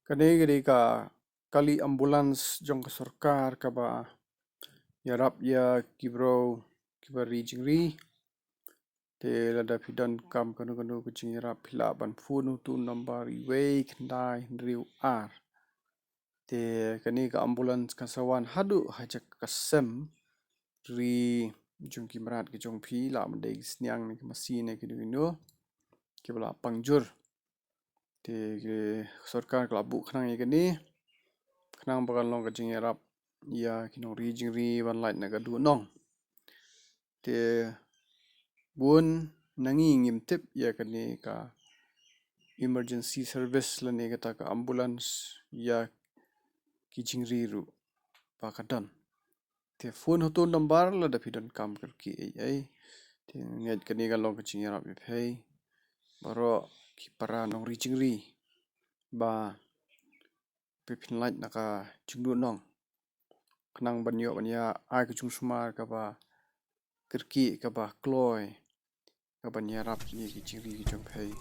Kani ka kali ambulans jong ka sarkar ka ba yarap ya kibro kibari jingri te lada pidan kam kanu kucing yarap pila ban funu tu nambar iwei kendai riu ar te kani ka ambulans kasawan hadu hajak kasem ri jong kimrat ke jong pi la mendai sniang ni masine kinu kibla pangjur te sarkar kelabu kenang kani kenang bakal long kacing yarap ya kinong ri jingri ban light naga du nong te bun nangi ngimtip ya kani ka emergency service lani kata ka ambulans ya ki jingri ru pakadan te phone hoto number la da pidan kam karki ai te nget kani ka long kacing yarap phei baro ki para nong ri jingri ba pipin light naka jingdu nong kenang banyo banya ai kucung smar ka ba kerki ka ba kloy ka ba nyarap ni ki jingri ki jong phei